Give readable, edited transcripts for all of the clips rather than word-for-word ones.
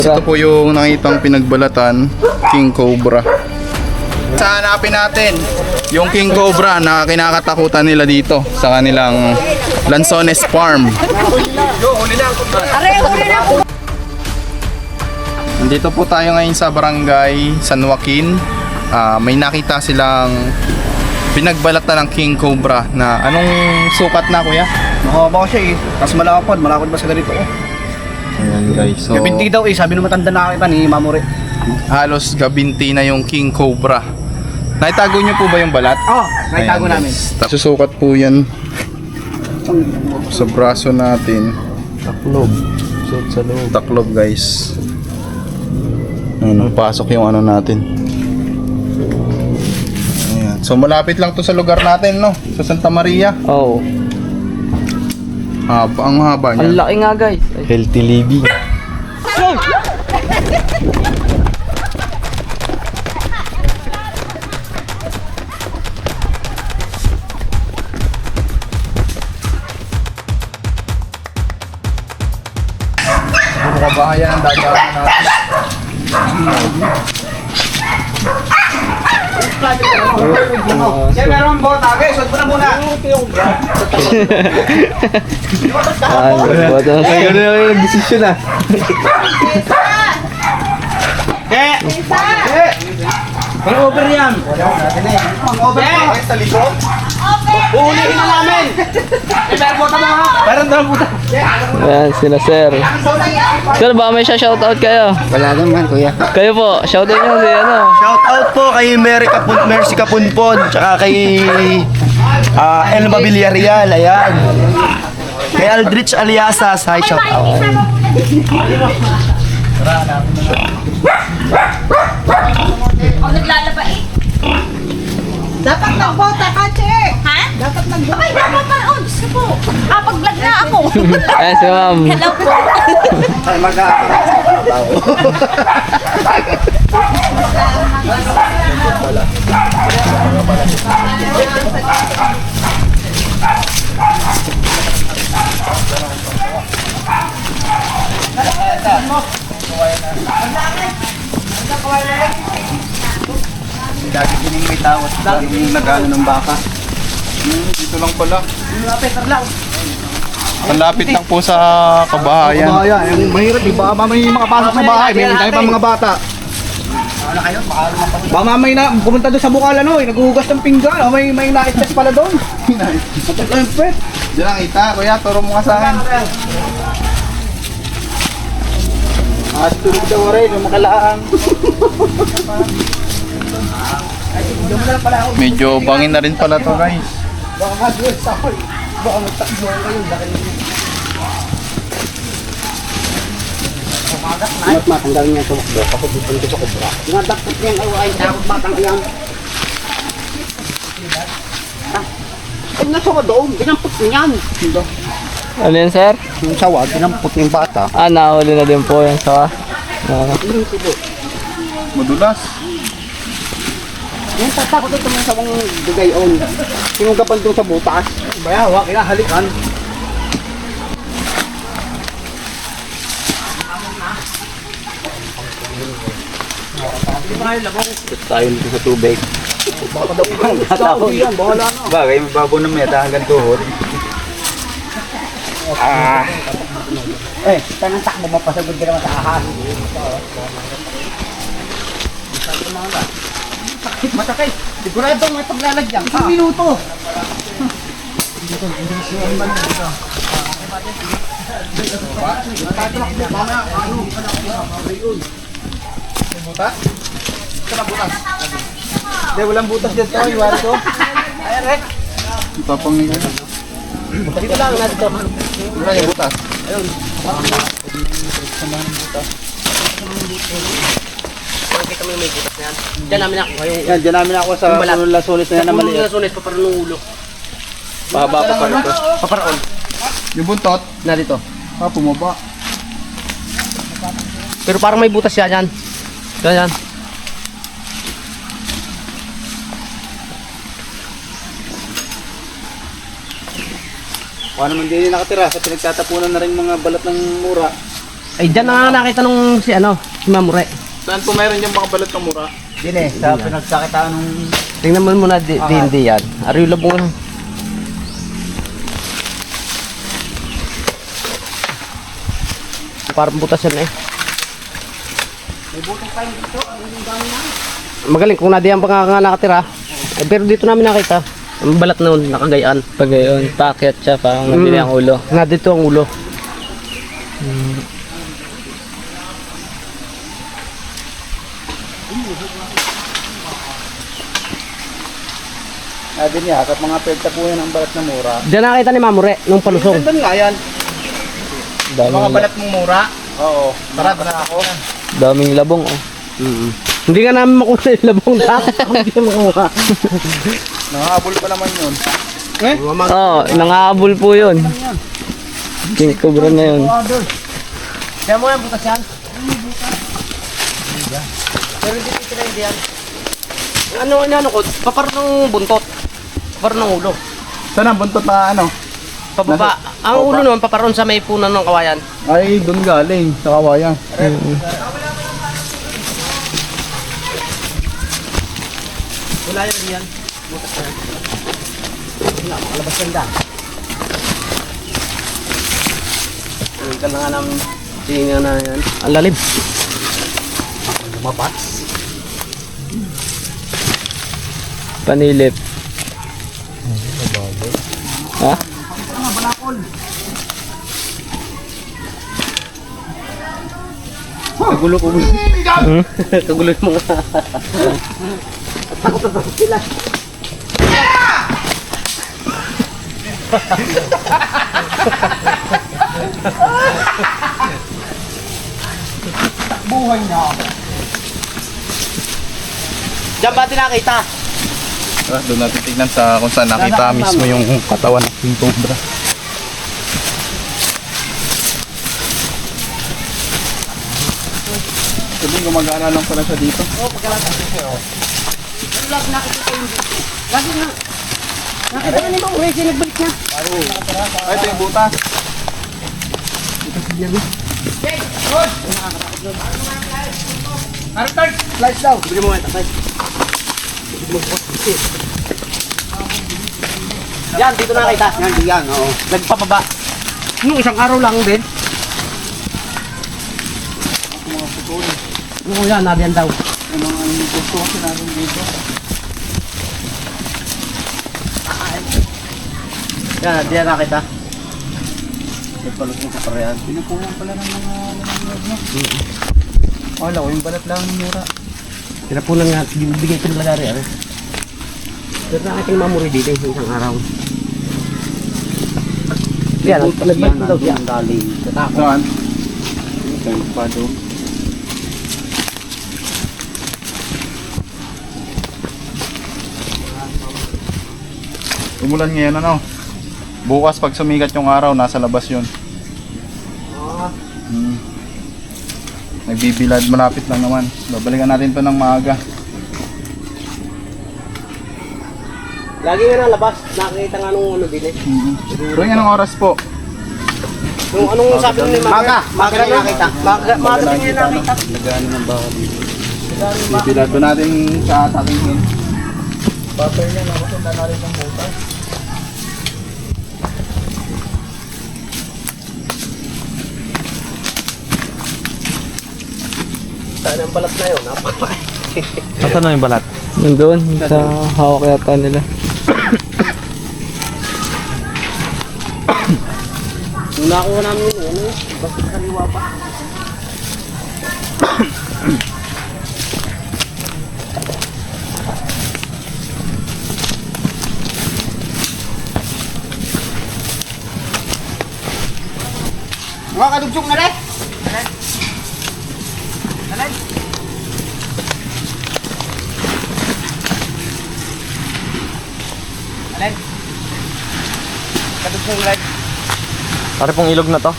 Ito po yung nakitang pinagbalatan, King Cobra. Hanapin natin yung King Cobra na kinakatakutan nila dito sa kanilang Lanzones Farm. Dito po tayo ngayon sa barangay San Joaquin. May nakita silang pinagbalatan ng King Cobra na anong sukat na, kuya? Mahaba siya eh. Tapos malakad ba sa ganito oh. Ayan guys, so Gabinti daw eh, sabi nung matanda na kita ni Mamore. halos gabinti na yung King Cobra. Naitago nyo po ba yung balat? Oh, naitago Ayan, namin. guys. Susukat po yan sa braso natin. Taklob. Suot sa loob. Taklob guys. Ayan, pasok yung ano natin. Ayan. So malapit lang to sa lugar natin, no? Sa Santa Maria. Oo. Haba, ang haba Ang niya. laki nga guys. Healthy living. Mga bahayan ang dadaanan natin. Yan meron bota guys, suot mo na muna. Ayun na yung nag-desisyon ah. Pang over yan. Pang over pa. Sa likod. Uulihin na namin. Meron bota mo ha. Meron daw bota. Ayan, sila sir. Sir, baka may shoutout kayo. Wala naman kuya. Kayo po, shoutout nyo si ano. Shout out po kay Mercy Kapunpon, tsaka kay Elma Villarreal, ayan. Kay Aldrich Aliasas, hi, shout out. Naglalaba eh. Dapat nagbota ka, Che! Ha? Dapat nagbota. Ay, dapat pa. Oh, Diyos ko po. Pag-vlog na ako. Ayan si ma'am. Hello po. Ay, Dati kining may tawat. Dati nag-ano ng baka. Dito lang pala. Malapit lang po sa kabahayan. Kabayan, yung mahirap, di ba? Mamay makapasok sa bahay, may tayo pa mga bata. Ba mamay na pumunta doon sa Bukal ano, naghuhugas ng pinggan, may na-test pala doon. Pwet. Diyan lang kita, kuya. Turo mo ka sa akin. Tulog daw rin, yung makalaan. Medyo bangin na rin pala to guys. Baka mag-uwes ako. Baka magtakbo kayo. At matanggal niya sa makdo kapag bubunto sa kubra. Dinadaktat niya ang away sa batang iyang. Ay, nasa ka doon. Dinampot niyan. Ano yun sir? Yung sawa, dinampot niya yung bata. Nahuli na din po yan sa Madulas. Yung tatakot ito mga sawang dugayon. Sinugapan doon sa butas. Bayawa, kinahalikan. tayo dito sa tubig. Yan, bahala na. Bagay, mababaw na meta hanggang tuhod. Tanang takbo mapasagod ka naman sa ahas. Masakay. Sigurado may paglalagyan. 1 minuto. Butas? Hindi, walang butas dito. Iwari ko. Ayan, Rek. Tapang ni kuya. Dito lang, nandito. Wala yung butas. Kita mo yung may butas na yan. Diyan namin ako. Yan, dyan namin ako sa lasulit na yan na maliit. Sulit pa parang ulo. Baba pa pa ito. Paparaon. Yung buntot, Na dito. pumaba. Pero parang may butas yan yan. Yan. Kung naman din nakatira sa pinagtatapunan na rin mga balat ng mura. Ay, dyan na nga nakita nung si Mamure. Saan po meron yung makabalat ng mura? Din eh, sa pinagsakitaan nung... Tingnan mo muna, hindi yan. Ariyo labong. Parang butas yan eh. Magaling kung nadiyan pa nga nakatira. Eh, pero dito namin nakita. Ang balat na nun, nakagayaan. Pag yun, paakyat siya, parang nabili ang ulo. Na dito ang ulo. Sabi niya, at mga pwede po yan ang balat na mura. Diyan nakita ni Mamure nung palusong. Ganda nga yan. Daming, Mga balat mong mura. Oo. Tara, tara ako. daming labong, oh. Hindi nga namin makuha yung labong dapat kung hindi makuha. Nakahabol pa naman yun. Oo, nangahabol po yun. King Cobra na yun. Kaya mo yan, butas yan. Pero hindi titira hindi yan. Ano ko, papar ng buntot. Papar ng ulo. Saan ang buntot na ano? Pababa. Ang ulo naman paparon sa may punan ng kawayan. Ay, doon galing. Sa kawayan. Wala yun yan. Butas yan. Wala, makalabas yan dyan. Tingnan na nga namin. Tingnan na yan. Ang lalim. Lumapat. Panilip. Ha? Kagulo ko. Kagulo yung mga. Buhay na ako. Diyan ba tinakita? Doon natin tignan sa kung saan nakita mismo yung katawan ng King Cobra. Sabi gumagana lang pala siya dito. Nakita ka ni Mang Uwe, sinagbalik niya. Ay, ito yung butas. Slice daw. Bili mo nga tatay. Yan, dito nakita. Yan, yan, oo. Nagpapaba. Nung isang araw lang din. Oo yan, nabiyan daw. Yan, diyan nakita. Nagpalos mo sa parehan. Pinukulang pala ng mga lamang no? Wala ko, yung balat lang ng mura. Tinapunan nga, bigay ko ng lagari. Pero nakita yung mamuri dito yung isang araw. Yan, nagbalik daw siya. Galing. Saan? Ito yung pado. Umulan ngayon ano? Bukas pag sumikat yung araw, nasa labas yun. Nagbibilad, malapit lang naman. Babalikan natin to ng maaga. Lagi nga nalabas, nakakita nga nung ano din eh. Tuwing anong oras po? Nung anong sabi ni Maga? Maga na nakita. Maga din niya nakita. Nagano ng bawal dito. Bibilad ba natin sa ating hin? Buffer niya, nakasunda na rin ng butas. Saan ang balat na yun? Napakalaki. Nasaan na yung balat? Nandun, sa hawak yata nila. Nung nakuha namin yun, ano yun? Basta kaliwa pa. Mga kadugsong na rin. Kadugsong leg. Pare pong ilog na to.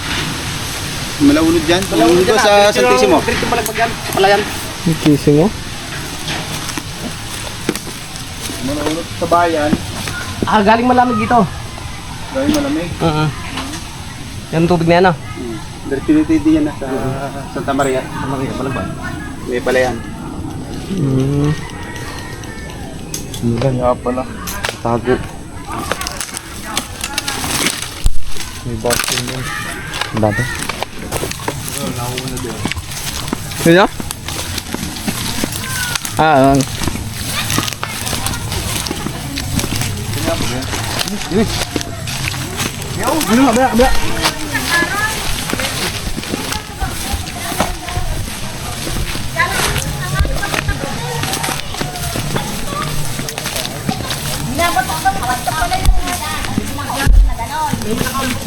Malaunod dyan. Malaunod ko sa Santissimo. Dito malagpag yan. Sa palayan. Yung kissing mo? Malaunod sa bayan. Galing malamig dito. Dahil malamig. Yan tubig na yan ah. Fertility yan sa Santa Maria. Santa Maria, Balagban. May pala yan. Kaya pala. Tago. May bathroom din. Dati. Yun na? Ah,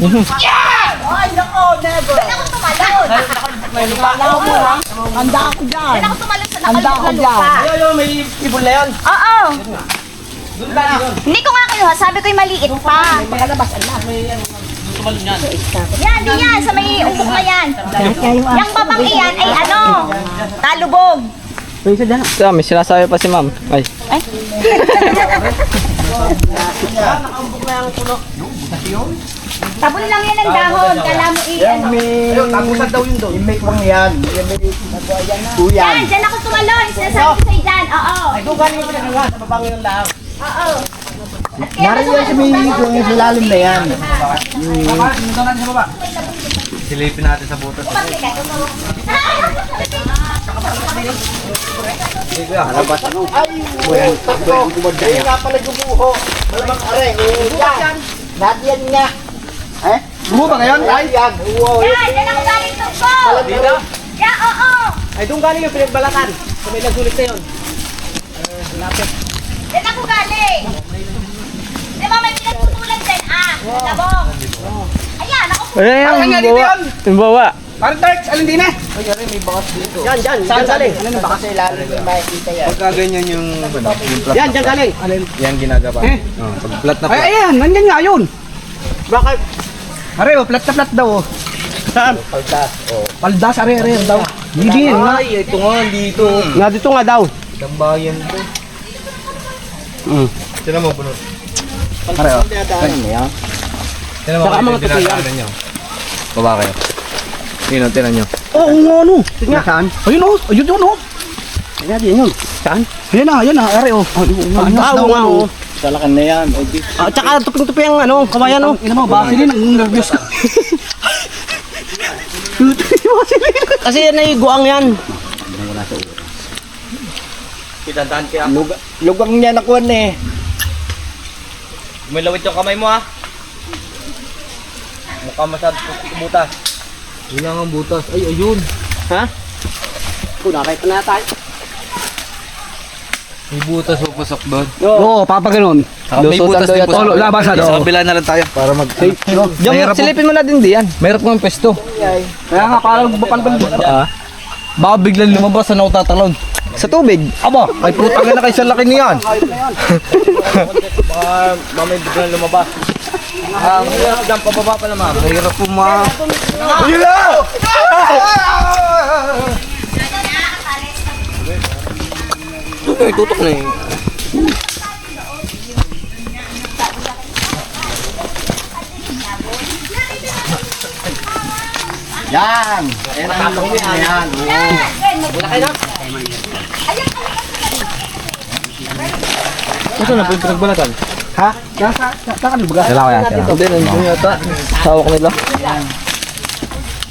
Ay, nako, never. Kailan ko tumalon? Handa ako dyan. Kailan ko tumalon sa nakalip na lupa? Ayun, may ibon na yan. Oo. Hindi ko nga kayo, sabi ko yung maliit pa. Yan, di yan, sa may umpok na yan. Yung babang iyan ay ano, talubog. so, may sinasabi pa si ma'am. Ay. Ay. Tabon lang yan ng dahon, kala mo ano. Ayun, tapusan daw yun doon. I-make lang yan. Yan, dyan ako tumalon, sinasabi ko sa'yo dyan, oo. Ay, doon galing yung pinagawa sa babangin ng lahang. Oo. Narin yan sa may yung lalim na yan. Baba, doon natin sa baba. Silipin natin sa butas. Kaya nga pala gumuho. Malamang are. Yan. Lahat yan nga. Eh? Gumo ba ngayon? Ay, yan. Wow. Yan, dyan ako galing tugpo. Dito? Yan, oo. Ay, doon galing yung pinagbalatan. Sa may nagsulit na yun. Lapit. Dyan ako galing. Di ba may pinagtutulan dyan, labong. Ayan, ako po. Ayan Asan nga yung dito bawa. yun? Yung bawa. Parang dark, alin din eh. Yan, dyan. Saan galing? Baka sa ilalim yung makikita yan. Pagka ganyan yung plat Yan, dyan galing. yan ginagawa. Pag plat na Ay, plat. ayan, nandyan nga yun. Bakit? Are, oh, plat na plat daw. Oh. Saan? Paldas. Oh. Paldas, are daw. Hindi yan nga. Ay, ito nga dito. Nga dito nga daw. Dambayan to. Sino mo bunot? Are, oh. Sino mo Saka mga ito yung dinadaanan nyo? Baba kayo. Sino, tinan nyo. Oo, nga ano. Tingnan. Saan? Ayun oh, ayun yun oh. Ayan, yun. Saan? Ayan na, are oh. Ang tao nga oh. Talakan na yan. Ah, tsaka tuping-tupi ang ano, kawayan oh. Ina mo, Vaseline, ang nervyos ka. Kasi yan ay guang yan. Kitandaan kaya. Lugang niya nakuha na eh. Umilawit yung kamay mo ha. Mukha masyadong butas. Wala nga butas. Ay, ayun. Ha? Kung nakita na tayo. May butas o pasok doon. Oo, papaganon. May Lusutan butas daw din yata. po. Oh, labas na Sa daw. kabila na lang tayo. Para mag... Diyan, Mahirap po. silipin mo na din diyan. Mayroon pong pesto. Kaya nga, parang bapal-bal. Ah. Baka biglang lumabas na tatalon. Sa tubig. Aba, ay putang na kayo sa laki niyan. Baka mamay biglang lumabas. Ang hirap dyan, pababa pa naman. Mahirap po ma... Ay, tutok na eh. Yan. Ayan ang lugar na yan. Malaki na. Ito na po yung pinagbalatan. Ha? Nasa kan ba? Dala ko yan. Hindi, nandun yata. Hawak nila.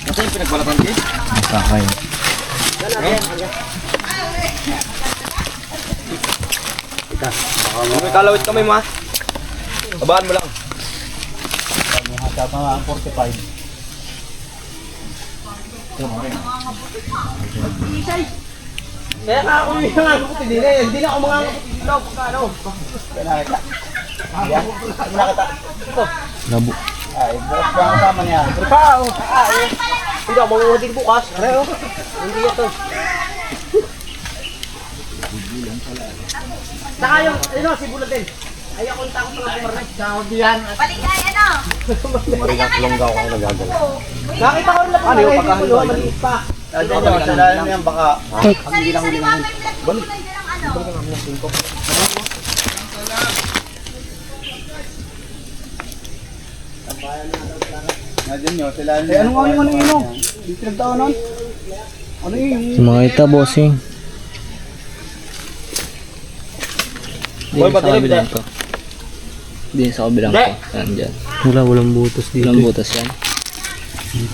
Ito yung pinagbalatan din? Masakay. May kalawit kamay mo ha. Abaan mo lang. Kaya nga ako yung mga ako hindi na ako mga no, ano. Labo. Ay, bukas pa ang tama niya. Pao. Hindi ako manguhudin bukas. Areo. Hindi ito. Saka yung, ano, si Bulat din. Ay, ako yung takot na pumarnay. Sahod yan. Paligaya na. Maringat-longgaw ako nagagalaw. Nakita ko rin lang ano yung pagkakulo, maliit pa. Sa lalim yan baka. Sari-sari mga may pinagtutulan dyan ang ano. Eh, ano nga yung ano yun? Yung pinagdaanan? Ano yun? Mga ita, bossing. Hindi sa kabilang ko. Hindi sa kabilang ko. Yan, dyan. Walang butas dito. Walang butas yan.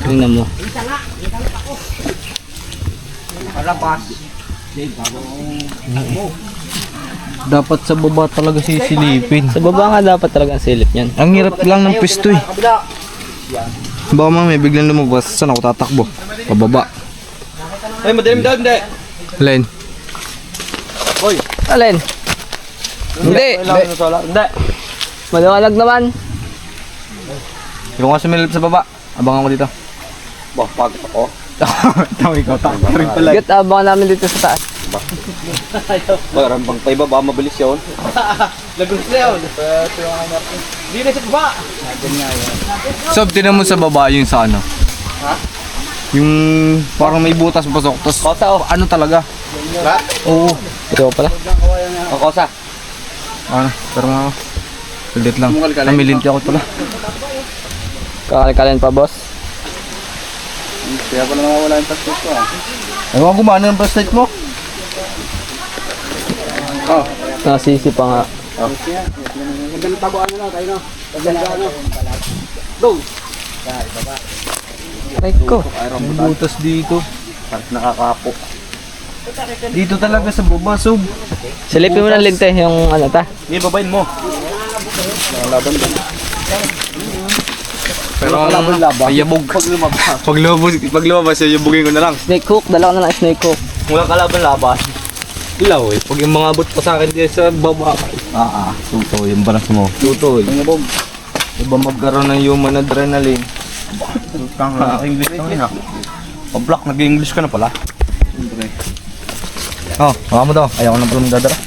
Tingnan mo. Dapat sa baba talaga sisilipin. Sa baba nga dapat talaga ang silip niyan. Ang hirap lang ng pwesto eh. Baka may biglang lumabas. Saan ako tatakbo? Pababa. Ay, madalim daw, hindi. Len. Alin? Hindi. Hindi. Maliwanag naman. Ikaw nga sumilip sa baba. Abangan ko dito. Bah, pagod ako. Tama ikaw. Rin pala. Git, abangan namin dito sa taas. Parang pang paiba, baka mabilis yun. Sob, tinan mo sa baba yung sa ano. Ha? Yung parang may butas pasok. Tapos ano talaga? Oo. Ito pala. O, kosa. Ano? Pero nga ako. Sulit lang. Namilinti ako pala. Kakalkalin pa, boss. Kaya pala nawawala yung tastos ko ah. Ewan ko maano yung flashlight mo? Nasisi pa nga. Ay ko. May butas dito. Parang nakakapo. Dito talaga sa baba, Sob. Silipin mo ng linte yung ano ta. Hindi, babayin mo. Pero ay yabog. Pag lumabas, yabugin ko na lang. Snake hook. Dala ko na lang snake hook. Walang kalaban-laban. Ilaw eh. Pag yung mga abot pa sa akin dito sa baba. Tuto, yung balas mo. Tutoy. Iba magkaroon ng human adrenaline. English ka na. Pablock, nag-English ka na pala. Oh, baka mo daw. Ayaw ko na pala magdadara.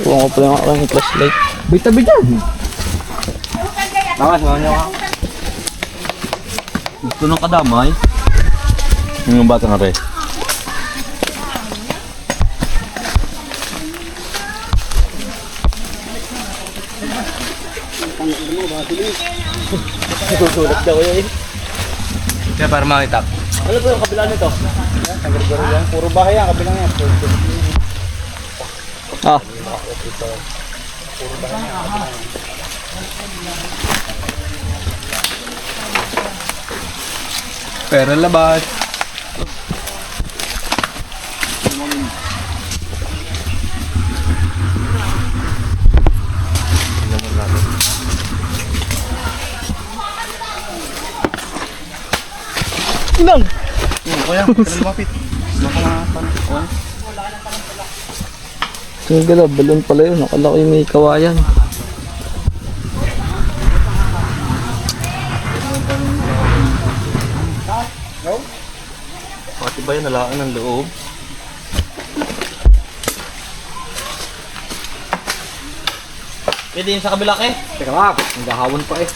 Huwag ko pala yung aking flashlight. Bitabi dyan. Tama, sama niyo ako. Gusto nang kadamay. Yung bata na rin. Kaya para makita. Ano po yung kabila nito? Puro bahay yan, kabilang yan. Ah. Pero labat. Ibang! Kuya, lumapit. Tingin ka na, balon pala yun. Akala ko yung may kawayan. Pati ba yan, nalaan ng loob? Pwede yun sa kabila eh. Teka lang, naghahawan pa eh.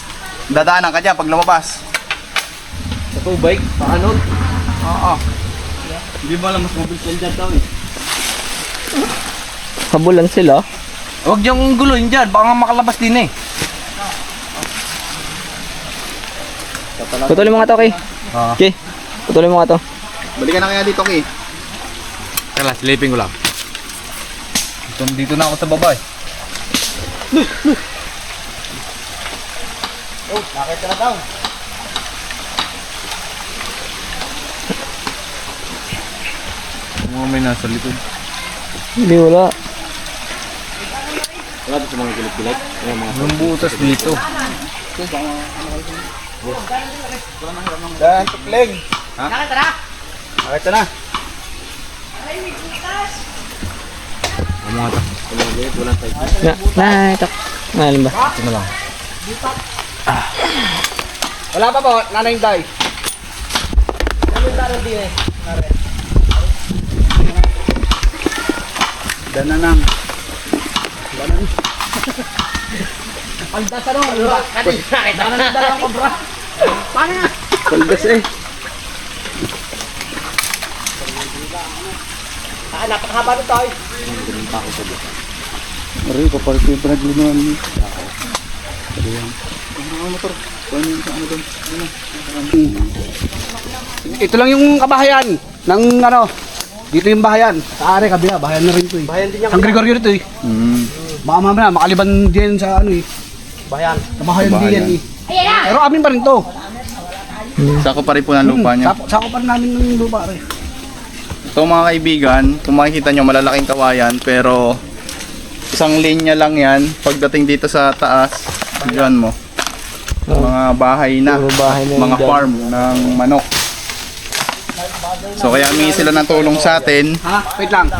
Dadaanan ka dyan pag lumabas. Sa tubig, paano? Oo. Hindi ba alam mas mabilis yan dyan daw eh. Habulan sila. Huwag niyong guloyin dyan, baka nga makalabas din eh. Putulin mo nga to, Kay. Okay. Putulin mo nga to. Balikan na kaya dito, Ki. Tala, silipin ko lang. Dito na ako sa baba eh. Oh, nakita na daw. Mga may nasa likod. Hindi, wala. Wala doon sa mga kilit-kilit. Yung butas dito. Dan, tukling. Nakita na. Nakita na. Ang mga ito. Ito. Alin ba? Ito lang. Wala pa po, nanay day. Dananang. Paldas eh. Napakahaba nito ay. Aray, kapalit ko yung panaglinuan niyo. Ito lang yung kabahayan ng ano. Dito yung bahayan. Sa are kabila, bahayan na rin to eh. Bahayan din yan. San Gregorio rito eh. Baka mamaya makaliban din sa ano eh. Bahayan. Sa bahayan din yan eh. Pero amin pa rin to. Sako pa rin po ng lupa nyo. Sako pa rin namin ng lupa rin. Ito mga kaibigan, kung makikita nyo malalaking kawayan pero isang linya lang yan. Pagdating dito sa taas, dyan mo. Mga bahay na, mga farm ng manok. So kaya humingi sila ng tulong sa atin. Ha? Wait lang.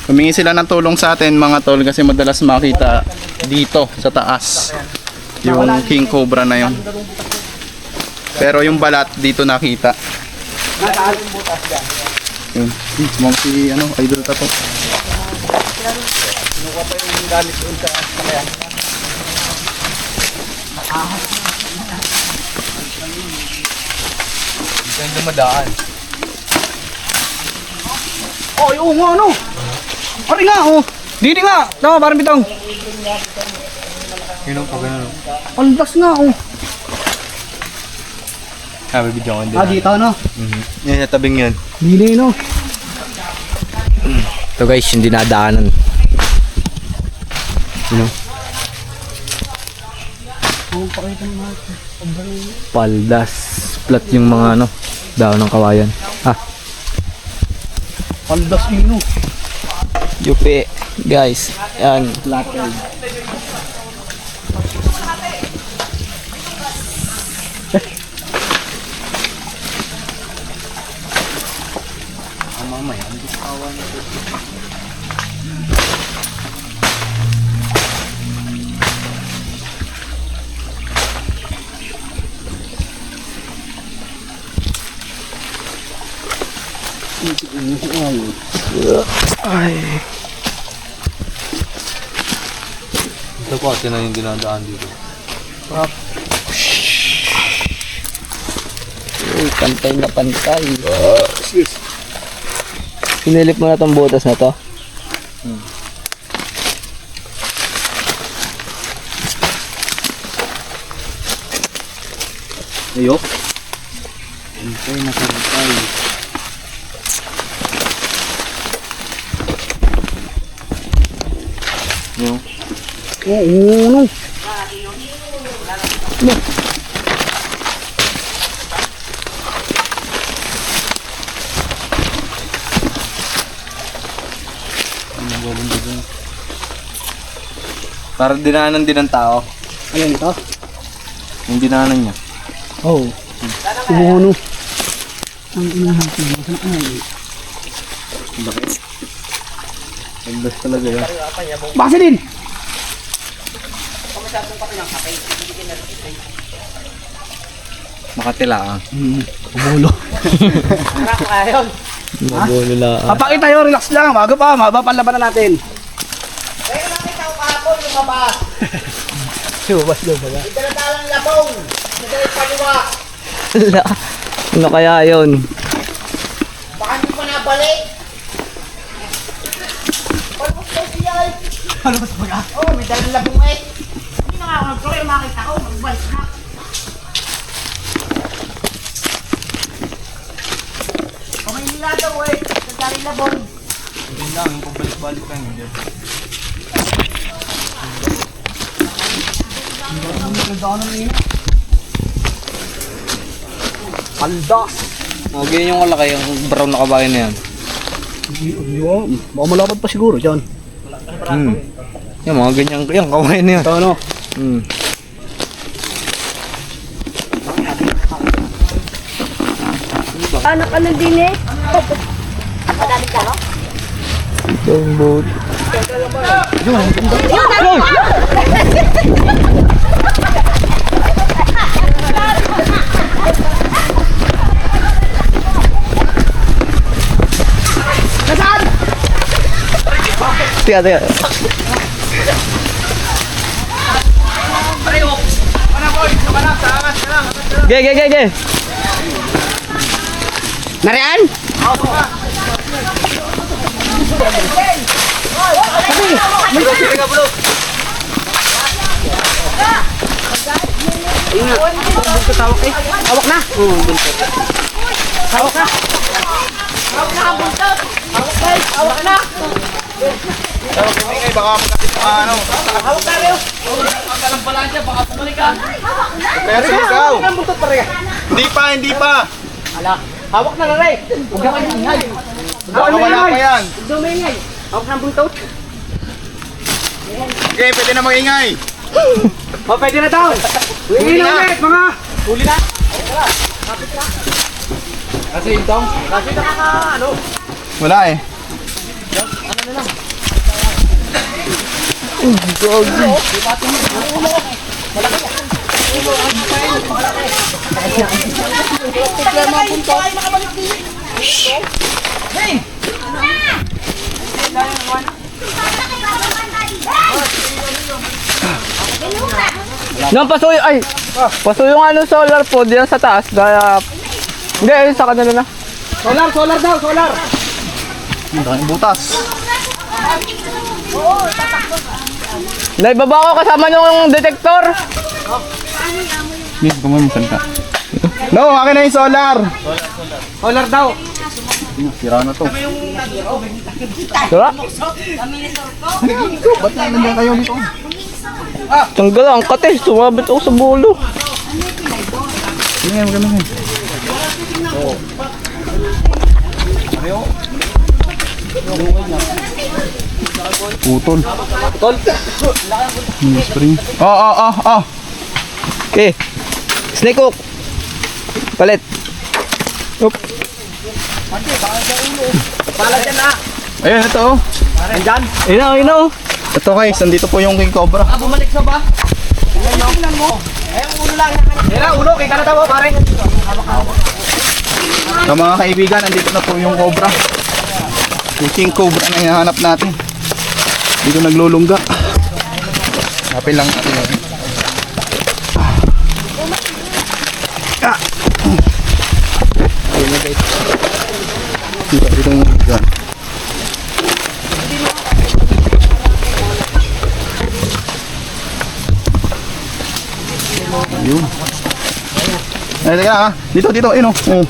Humingi sila ng tulong sa atin mga tol kasi madalas makita dito sa taas yung king cobra na yun. Pero yung balat dito nakita. Yun. Sumama si ano, idol tato. Diyan dumadaan. Oh, yung ano? Pari nga oh. Dito nga. Tama, parang bitong. Yun ang pagano. Paldas nga oh. Sabi bigyan ko din. Dito no? Yan sa tabing yan. Dili no. Ito guys, yung dinadaanan. Paldas. Plat yung mga ano, daon ng kawayan. Paldas no. Yupi, guys. Yan. Ito po, ito na yung dinadaan dito. Uy, pantay na pantay. Pinilip mo na tong butas na to. Ayok. Pantay na pantay. Oo no. Para dinaanan din ng tao. Ayan ito. Yung dinaanan niya. Oh. Oo no. Ang inahan ko. Paldas talaga yan. Base din. Makatila ah. Bulo. Magulo lang. Papakita yun, relax lang. Maga pa, maba pa labanan natin. Kaya nakita ko kahapon lumabas. Lumabas daw ba? Daladalang labong. Nagdala paliwa. Ano kaya yun? Baka hindi pa nabalik. Palbos daw siya. Palabas ba ka? Oo, may dalang labong eh. Hindi na nga ako nagtuloy. Makita ko, magbalik na. Kamay nila daw eh. Nagdaling labong. Yun lang, yung pabalik-balik lang yun. Paldas. Mga ganyan yung kalaki, yung brown na kabayan na yan. Baka malapad pa siguro dyan. Yan, mga ganyan, yung kawayan na yan. Ito ano? Anak ka na din eh. Madami ka, no? Yung boat. Tiga, tiga. Ge, ge, ge, ge. Narian? Hawak na. Hawak na. Ingay, baka magkakit pa ano. Pero ikaw. Hindi pa. Hawak na rin. Huwag ka kayo ingay. Baka wala pa yan. Huwag daw maingay. Hawak na ang buntot. Okay, pwede na mag-ingay. O, pwede na daw. Huli na ulit, mga. Huli na. Wala eh. Nang pasuyo, ay! Pasuyo nga ng solar po diyan sa taas. Kaya, hindi, ayun sa kanila na. Solar daw, solar. Ang daming butas. Naibaba ko kasama yung detector. Hindi, kumay mo salita. No, akin na yung solar. Solar daw. Sira na to. Sira? Ba't nandiyan kayo dito? Tanggal ang katis, sumabit ako sa bulo. Ganyan, ganyan. Putol. Spring. Oh. Okay. Snake hook. Palit. Oop. Ayun, ito oh. Ayun na. Ito guys, nandito po yung King Cobra. Bumalik sa ba? Tingnan mo. Ayun, ulo lang. Tira, ulo. Kaya ka na tawo, pare. Sa mga kaibigan, nandito na po yung Cobra. Yung King Cobra na hinahanap natin. Dito naglulungga. Hanapin lang natin yun. Ayun na guys. Dito yung dyan. Ayun. Ay, teka ha. Dito, ayun oh. Oh.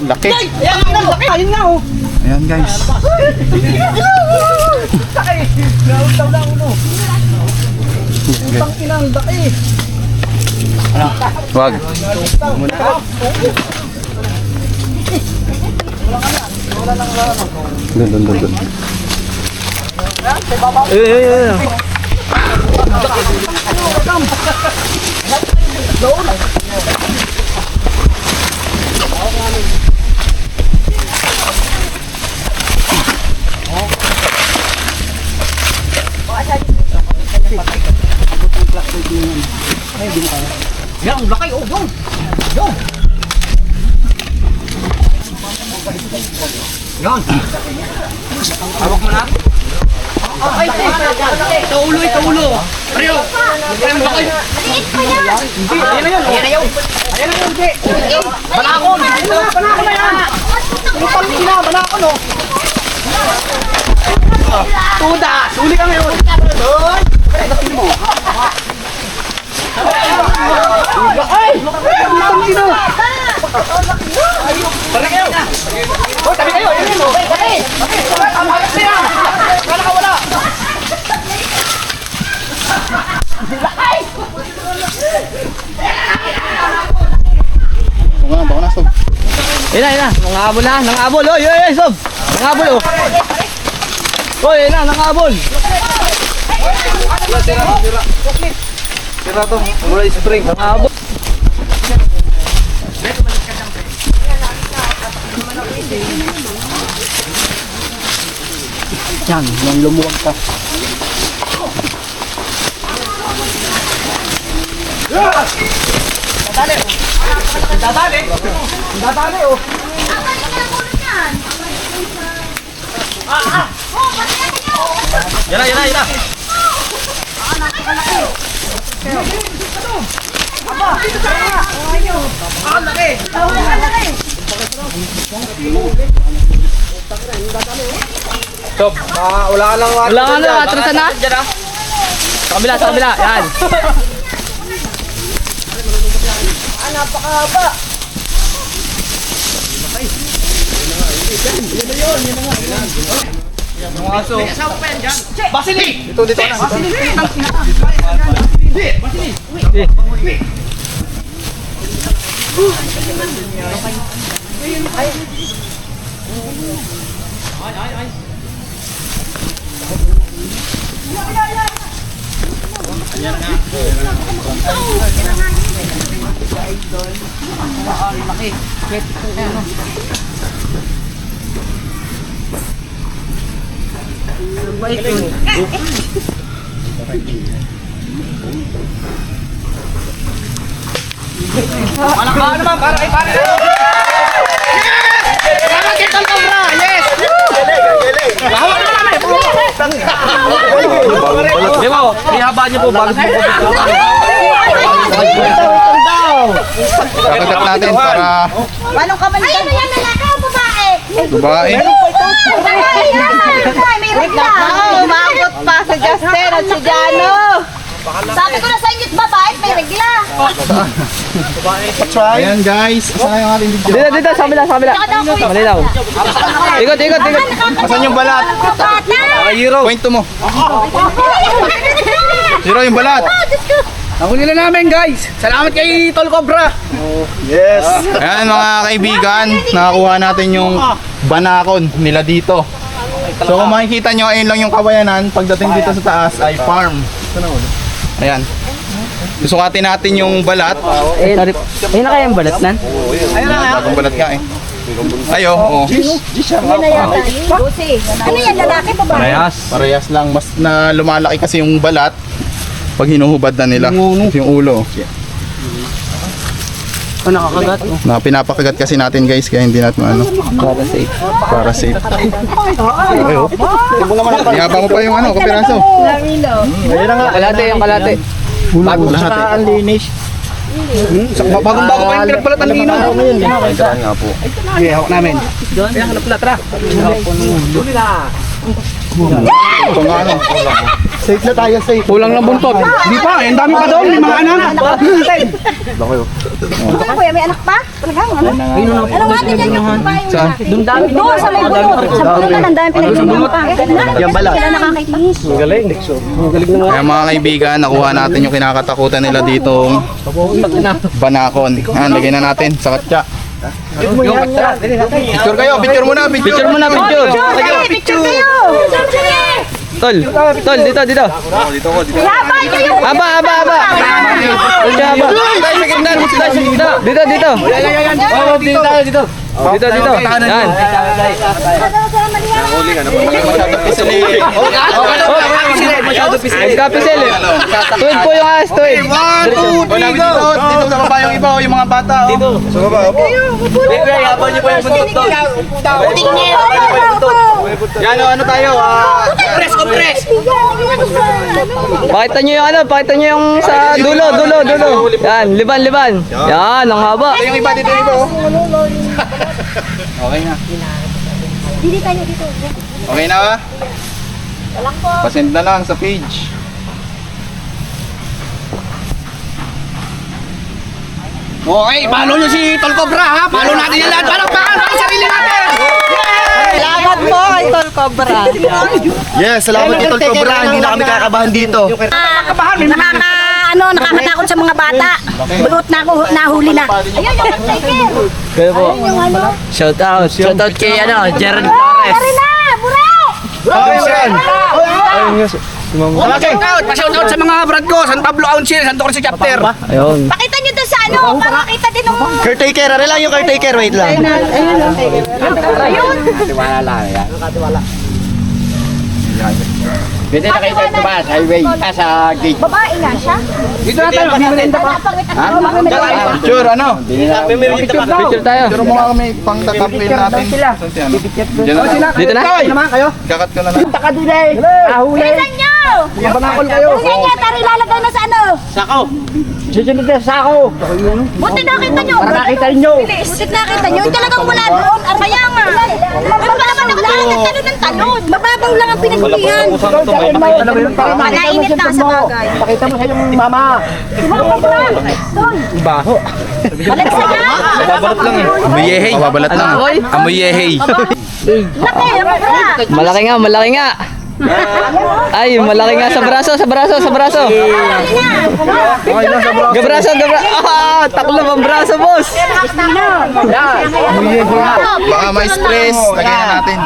Laki. Ayun nga, oh. Ayan guys. Inang laki. Wag. Doon. Ayun. Yan, ang laki, oh. Doon. Yan. Hawak mo na. Ay, ito ulo. Ariyo. Ang laki. Maliit pa yan. Ayan na yun. Banakon na yan. Utang ina, banakon, oh. Tuda, suli ka ngayon. Doon. Dating mo. Ay! Utang ina. Tara kayo. Oh, tabi kayo. Ayan yun, oh. Tama ka siya. Wala ka wala. Baka na sob. Ayun na. Nangabol. Oy, sob. Nangabol, oh. Oy, ayun na, nangabol. Tira to. Mula spring. Nangabol. Yan, nang lumuwag ka. Dadali, oh. Yan na. Stop. Wala ka lang Wala ka na, atrasan na. Sa kabila. Yan. napakahaba. Di mo, ihabaan niyo po bago po. Kakagat natin para Anong kamali? Ay, ano yan, lalaki o babae? babae. Babae yan! May regla! Umabot pa si Justin at si Jano. Sabi ko na sa inyo't babae, may regla. Ayan guys, saan yung ating video? Dito, sa kabila. Tsaka daw ko Malinaw. Ikot. Asan yung balat? bata! Kwento mo. Zero yung balat. Nahuli na namin guys. Salamat kay Tol Cobra. Yes. Ayan mga kaibigan, nakakuha natin yung banakon nila dito. So kung makikita nyo, ayun lang yung kawayanan. Pagdating dito sa taas ay farm. Ayan. Susukatin natin yung balat. Ayun na kaya yung balat nan? Bagong balat nga eh. Ayo, oo. Ano yan, lalaki babae? Parehas. Parehas lang. Mas na lumalaki kasi yung balat pag hinuhubad na nila. Yung ulo. Nakakagat. Na pinapakagat kasi natin guys, kaya hindi natin ano. Para safe. Yaba mo pa yung ano, kapiraso. Yung kalate. Bago lahat eh. Ang linis. Bagong-bago pa yung pinagpalat ng lino. Okay, hawak namin. Ito nga ano. Safe na tayo, safe. Kulang ng buntot. Di pa, ang dami pa doon. May mga anak. Ano kuya, may anak pa? Talagang ano? Ano nga din yan yung babae? Saan? Doon sa may bunot. Sa bunot ang dami pinagsasabi pa. Yan balat. Sila nakakainis. Kaya mga kaibigan, nakuha natin yung kinakatakutan nila ditong banakon. Ayan, lagay na natin sa katsa. Picture kayo, picture muna, picture. Picture kayo! Tol, dito. Laban nyo yung... Aba. Dito. Yan. Kapisel eh. Tuwid po yung ahas, tuwid. Wala dito sa baba yung iba, yung mga bata. Dito. Sa baba, opo. Yan, ano tayo? Pakita nyo yung sa dulo. Yan, liban. Yan, ang haba. Ito yung iba, dito yung iba. Oh. Okay na. Dito. Okay na ba? Pasend na lang sa page. Okay, follow nyo si Tol Cobra ha. Follow natin yan lahat. Palakpakan para sa sarili natin. Salamat po kay Tol Cobra. Yes, salamat kay Tol Cobra. Hindi na kami kakabahan dito. Nakakatakot sa mga bata. Buot na ako, nahuli na. Ayun yung nag-cycle. Kaya po. Ayun yung ano. Shout out kay Gerald Flores. Tari na, bure! Pa-shout out sa mga brad ko. San Pablo Council, Santo Cristo Chapter. Ayun. Pakita nyo doon sa ano, para makita din ng... Caretaker, ano lang yung caretaker? Wait lang. Ayun. Pwede na kayo sa highway, sa gate. Babae nga siya. Dito na tayo, may merienda pa. Picture, ano? Picture tayo. Picture mo nga kami, pang tatapin natin. Saan si ano? Diyan na. Dito na. Naman kayo. Kakat ko na lang. Bilisan nyo! Banakol kayo. Bilisan nyo, tari lalagay na sa ano. Susunod na sa ako. Buti nakita nyo. Para nakita nyo. Buti nakita nyo. Yung talagang wala doon. Kaya nga. Ano ba naman nakatalo ng talon? Mababaw Sabaw lang ang pinagpilihan. Nainit na sa bagay. Pakita mo sa iyong mama. Baho. Balik sa yan. Amoy yehey. Mababalat lang. Amoy yehey. Laki, laki. Malaki nga, malaki nga. Ay, malaki nga sa braso, sa braso, sa braso. Gabraso, gabraso. Ah, taklo ang braso, boss. Baka may stress. Lagyan na natin.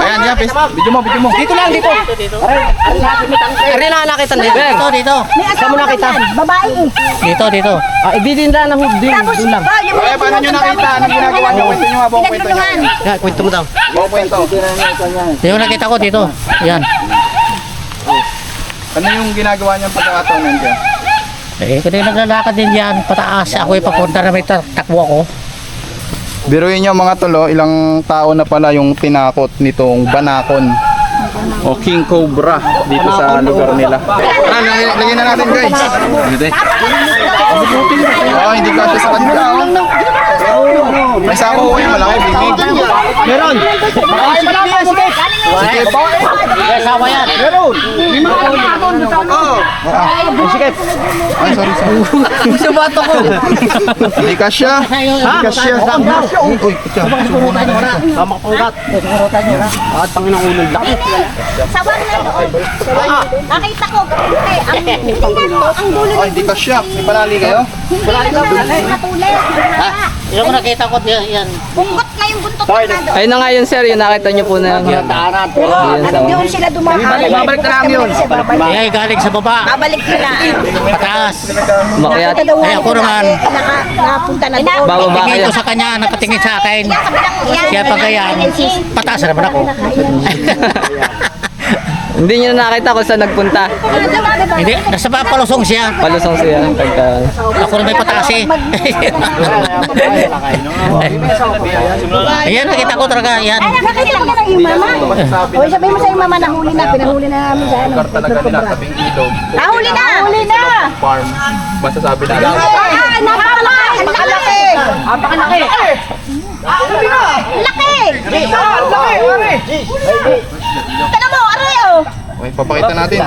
Ayan, yan. Video mo, video mo. Dito lang, dito. Ari na nakita nila. Dito, dito. Saan mo nakita? Babae eh. Dito, dito. Ah, ibidin lang ng hubding. Tapos Doon lang. yung Kaya paano nyo nakita? Anong ginagawa nyo? Kwento nyo nga, buong kwento nyo. pinagtulungan. Yan, kwento mo daw. Buong kwento. Yung nakita ko dito. Yan. Ano yung ginagawa nyo pagkakataon nandiyan? Eh, kasi naglalakad din yan. Pataas. Ako ipapunta na may takbo ako. Biruin nyo mga tolo, ilang tao na pala yung tinakot nitong banakon o King Cobra dito sa lugar nila. Lagyan na natin guys. Oh, hindi kasi sa kanila. May sako kayo malaki, bigig. Meron. Sige po. Kasama yan. Meron. Sige. Ay, sorry. Sa bato ko. Hindi ka siya. Hindi ka siya. Uy, kutya. Tama ko kat. At pangin ang ulo. Laki. Sawang na doon. Nakita ko, ang dulo Ay, hindi ka siya. May panali kayo? natuloy. Yung nakita ko yan. Bunggot na yung buntot na doon. Ayun na nga yun, sir. Yung nakita nyo po na. Yun, Doon sila dumakay. Babalik na namin yun. Ay, galing sa baba. Babalik nila. Pataas. Makyat. Ay, ako naman. Nakapunta na doon. Bababa Tingin kayo. ko sa kanya, nakatingin sa akin. Yan. Kaya pag ganyan, pataas na naman ako. Hindi nyo na nakita kung saan nagpunta. Hindi, nasa palusong siya. Palusong siya. Pagka... Ako na may pataas eh. Ayan, nakita ko talaga yan. Ay, nakakita lang na yung mama. O, sabihin mo sa yung mama, nahuli na. Pinahuli na namin sa ano. Talaga nila tabing ilog. Nahuli na! Nahuli na! Farm. Masasabi natin. Ah, napakalaki! Ang laki! Napakalaki. Laki! Tala mo, aray oh! Okay, papakita natin.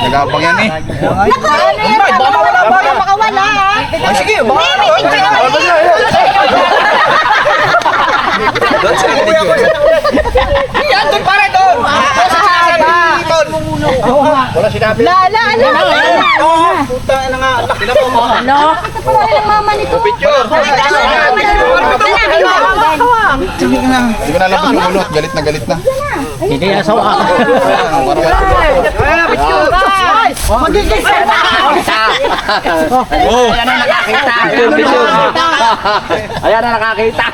Nagapang yan eh. Naku! Baka makawala ha! Ay, sige. Baka May picture naman Yan, doon pare doon. wala sinabi. Lala, ano? Puta na nga. Tinapo mo. Ano? Ito pala yung mama nito. Picture. Hindi ko na alam kung lumulot. Galit na galit na. Hindi yan sa waka. Oh. Picture, picture. Ayan na nakakita.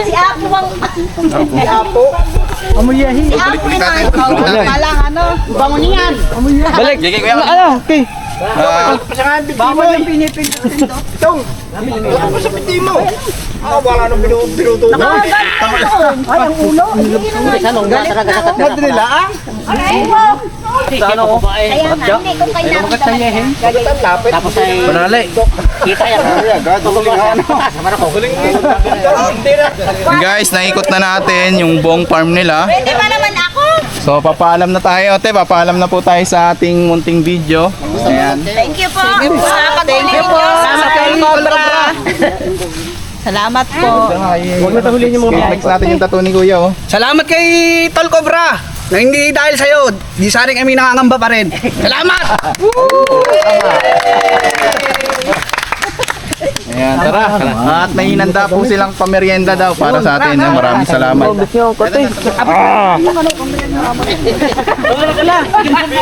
Si Apo ang... Si Apo. Balik natin. Balik natin. Bangon niyan. Balik. Gigi, kuya. Ano? Okay. Ah, Bawal yung pinipindot. Ay, ang ulo. Sa longga talaga sa tatlo. Aray mo. Sa ano ko? Kaya nga, hindi ko kayo nakita. Tapos ay... Panali. Kita yan. Sama na ko. guys, naikot na natin yung buong farm nila. Pwede ba naman ako? So, papaalam na tayo. Te, papaalam na po tayo sa ating munting video. Ayan. Thank you po. Thank you po. Salamat kay Cobra. Salamat po. Huwag na tahulin yung mga flex natin yung tattoo ni Kuya, oh. Salamat kay Tol Cobra. Na hindi dahil sa'yo, di sana kami nakangamba pa rin. Salamat! Ayan, tara. At may hinanda po silang pamerienda daw para sa atin. Maraming salamat.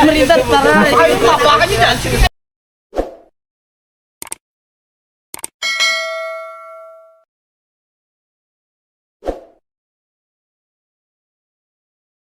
Merienda para.